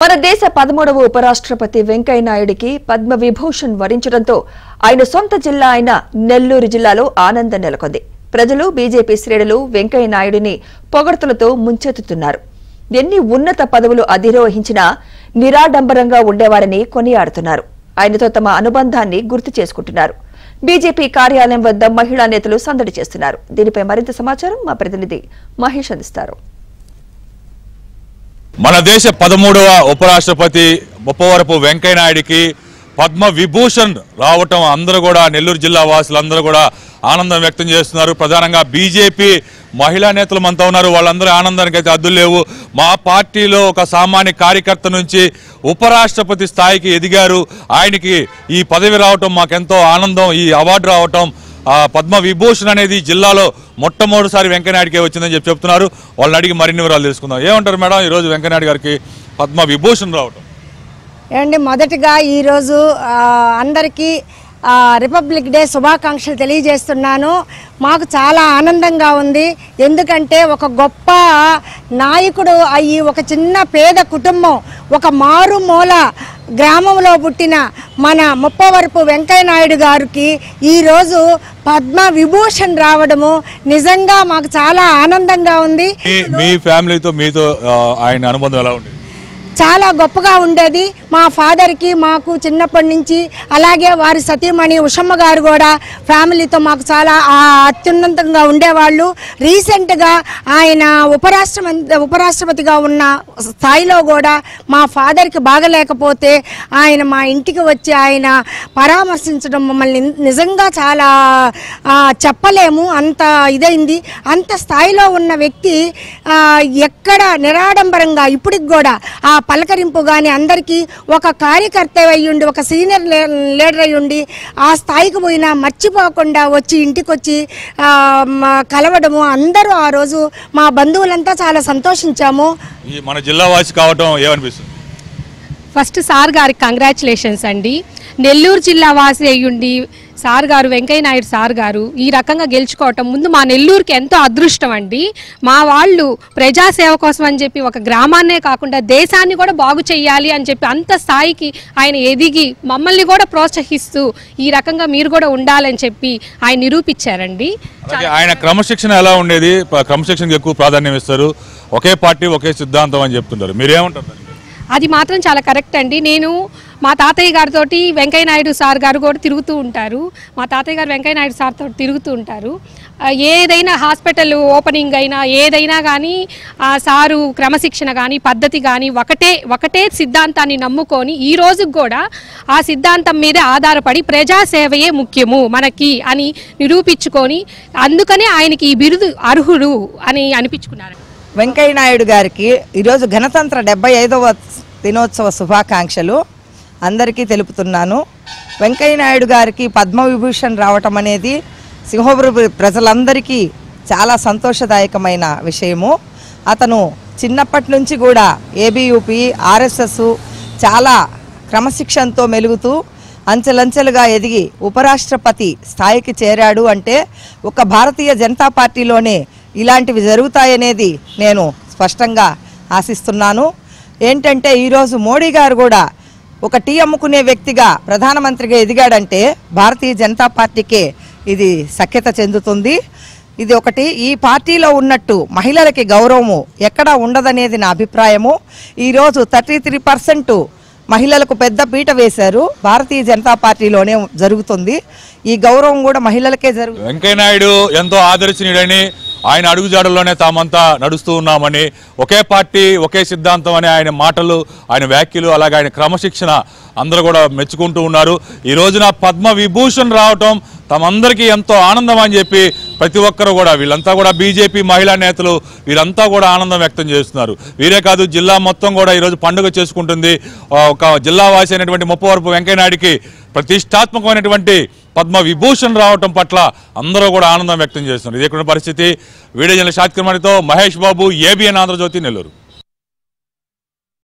మన దేశ 13వ ఉపరాష్ట్రపతి వెంకయ్య నాయుడికి పద్మ విభూషణ్ వరించడంతో ఆయన సొంత జిల్లా అయిన నెల్లూరు జిల్లాలో ఆనందం నెలకొంది. ప్రజలు బీజేపీ శ్రేణులు వెంకయ్య నాయుడిని పొగడ్తలతో ముంచెత్తుతున్నారు. ఎన్ని ఉన్నత పదవులు అధిరోహించినా నిరాడంబరంగా ఉండేవారని కొనియాడుతున్నారు. ఆయనతో తమ అనుబంధాన్ని గుర్తు చేసుకుంటున్నారు. బీజేపీ కార్యాలయం వద్ద మహిళా నేతలు సందడి చేస్తున్నారు. దీనిపై మరింత సమాచారం మా ప్రతినిధి మహేష్ అందిస్తారు. మన దేశ 13వ ఉపరాష్ట్రపతి ముప్పవరపు వెంకయ్య నాయుడికి పద్మ విభూషణ్ రావటం అందరూ కూడా నెల్లూరు జిల్లా వాసులందరూ కూడా ఆనందం వ్యక్తం చేస్తున్నారు. ప్రధానంగా బీజేపీ మహిళా నేతలు మనతో ఉన్నారు. వాళ్ళందరూ ఆనందానికి అయితే అద్దులు లేవు. మా పార్టీలో ఒక సామాన్య కార్యకర్త నుంచి ఉపరాష్ట్రపతి స్థాయికి ఎదిగారు. ఆయనకి ఈ పదవి రావటం మాకెంతో ఆనందం. ఈ అవార్డు రావటం పద్మ విభూషణ్ అనేది జిల్లాలో మొట్టమొదటిసారి వెంకయ్యనాయుడికే వచ్చిందని చెప్తున్నారు. వాళ్ళని అడిగి మరిన్ని వివరాలు తెలుసుకుందాం. ఏమంటారు మేడం, ఈరోజు వెంకయ్యనాయుడు గారికి పద్మ విభూషణ్ రావటం? ఏమండి, మొదటిగా ఈరోజు అందరికీ రిపబ్లిక్ డే శుభాకాంక్షలు తెలియజేస్తున్నాను. మాకు చాలా ఆనందంగా ఉంది. ఎందుకంటే ఒక గొప్ప నాయకుడు అయ్యి ఒక చిన్న పేద కుటుంబం, ఒక మారుమూల గ్రామంలో పుట్టిన మన ముప్పవరపు వెంకయ్య నాయుడు గారికి ఈరోజు పద్మ విభూషణ్ రావడము నిజంగా మాకు చాలా ఆనందంగా ఉంది. మీ ఫ్యామిలీతో మీతో ఆయన అనుబంధం ఎలా ఉంది? చాలా గొప్పగా ఉండేది. మా ఫాదర్కి మాకు చిన్నప్పటి నుంచి, అలాగే వారి సతీమణి ఉషమ్మ గారు కూడా ఫ్యామిలీతో మాకు చాలా అత్యున్నతంగా ఉండేవాళ్ళు. రీసెంట్గా ఆయన ఉపరాష్ట్రపతిగా ఉన్న స్థాయిలో కూడా మా ఫాదర్కి బాగలేకపోతే ఆయన మా ఇంటికి వచ్చి ఆయన పరామర్శించడం మమ్మల్ని నిజంగా చాలా చెప్పలేము, అంత ఇదైంది. అంత స్థాయిలో ఉన్న వ్యక్తి ఎక్కడ నిరాడంబరంగా ఇప్పటికి కూడా ఆ పలకరింపు కానీ అందరికీ ఒక కార్యకర్త అయ్యుండి, ఒక సీనియర్ లీడర్ అయ్యుండి ఆ స్థాయికి పోయినా మర్చిపోకుండా వచ్చి ఇంటికి వచ్చి కలవడము, అందరూ ఆ రోజు మా బంధువులంతా చాలా సంతోషించాము. మన జిల్లా వాసి కావడం ఏమనిపిస్తుంది? ఫస్ట్ సార్ గారికి కంగ్రాచులేషన్స్ అండి. నెల్లూరు జిల్లా వాసి అయ్యుండి సార్ గారు, వెంకయ్య నాయుడు సార్ గారు ఈ రకంగా గెలుచుకోవటం ముందు మా నెల్లూరుకి ఎంతో అదృష్టం అండి. మా వాళ్ళు ప్రజాసేవ కోసం అని చెప్పి ఒక గ్రామాన్నే కాకుండా దేశాన్ని కూడా బాగు చేయాలి అని చెప్పి అంత స్థాయికి ఆయన ఎదిగి మమ్మల్ని కూడా ప్రోత్సహిస్తూ ఈ రకంగా మీరు కూడా ఉండాలని చెప్పి ఆయన నిరూపించారండి. ఆయన క్రమశిక్షణ ఎలా ఉండేది? క్రమశిక్షణకి ఎక్కువ ప్రాధాన్యం ఇస్తారు. ఒకే పార్టీ ఒకే సిద్ధాంతం అని చెప్తుంటారు. మీరేమంటారు? అది మాత్రం చాలా కరెక్ట్ అండి. నేను మా తాతయ్య గారితో వెంకయ్య నాయుడు సార్ గారు కూడా తిరుగుతూ ఉంటారు. మా తాతయ్య గారు వెంకయ్య నాయుడు సార్తో తిరుగుతూ ఉంటారు. ఏదైనా హాస్పిటల్ ఓపెనింగ్ అయినా ఏదైనా కానీ ఆ సారు క్రమశిక్షణ కానీ పద్ధతి కానీ ఒకటే సిద్ధాంతాన్ని నమ్ముకొని ఈ రోజుకి కూడా ఆ సిద్ధాంతం మీదే ఆధారపడి ప్రజాసేవయే ముఖ్యము మనకి అని నిరూపించుకొని అందుకనే ఆయనకి ఈ బిరుదు అర్హుడు అని అనిపించుకున్నారు. వెంకయ్య నాయుడు గారికి ఈరోజు గణతంత్ర 75వ దినోత్సవ శుభాకాంక్షలు అందరికీ తెలుపుతున్నాను. వెంకయ్య నాయుడు గారికి పద్మవిభూషణ్ రావటం అనేది సింహపురి ప్రజలందరికీ చాలా సంతోషదాయకమైన విషయము. అతను చిన్నప్పటి నుంచి కూడా ఏబీయూపీ, ఆర్ఎస్ఎస్ చాలా క్రమశిక్షణతో మెలుగుతూ అంచెలంచెలుగా ఎదిగి ఉపరాష్ట్రపతి స్థాయికి చేరాడు అంటే ఒక భారతీయ జనతా పార్టీలోనే ఇలాంటివి జరుగుతాయనేది నేను స్పష్టంగా ఆశిస్తున్నాను. ఏంటంటే ఈరోజు మోడీ గారు కూడా ఒక టీ అమ్ముకునే వ్యక్తిగా ప్రధానమంత్రిగా ఎదిగాడంటే భారతీయ జనతా పార్టీకే ఇది సఖ్యత చెందుతుంది. ఇది ఒకటి. ఈ పార్టీలో ఉన్నట్టు మహిళలకి గౌరవము ఎక్కడా ఉండదనేది నా అభిప్రాయము. ఈరోజు 33% మహిళలకు పెద్ద పీట వేశారు. భారతీయ జనతా పార్టీలోనే జరుగుతుంది. ఈ గౌరవం కూడా మహిళలకే జరుగుతుంది. వెంకయ్య నాయుడు ఎంతో ఆదర్శనీయుడని, ఆయన అడుగుజాడల్లోనే తామంతా నడుస్తూ ఉన్నామని, ఒకే పార్టీ ఒకే సిద్ధాంతం అని ఆయన మాటలు, ఆయన వ్యాఖ్యలు, అలాగే ఆయన క్రమశిక్షణ అందరూ కూడా మెచ్చుకుంటూ ఉన్నారు. ఈ రోజున పద్మ విభూషణ్ రావటం తమందరికీ ఎంతో ఆనందం అని చెప్పి ప్రతి ఒక్కరు కూడా, వీళ్ళంతా కూడా బీజేపీ మహిళా నేతలు వీళ్ళంతా కూడా ఆనందం వ్యక్తం చేస్తున్నారు. వీరే కాదు, జిల్లా మొత్తం కూడా ఈరోజు పండుగ చేసుకుంటుంది. ఒక జిల్లా వాసి అయినటువంటి ముప్పవరపు వెంకయ్య నాయుడికి ప్రతిష్టాత్మకమైనటువంటి పద్మ విభూషణ్ రావటం పట్ల అందరూ కూడా ఆనందం వ్యక్తం చేస్తున్నారు. ఇదే పరిస్థితి. Video journalist షాద్కిర్మానితో Mahesh Babu, ABN Andhra Jyothi, Nellore.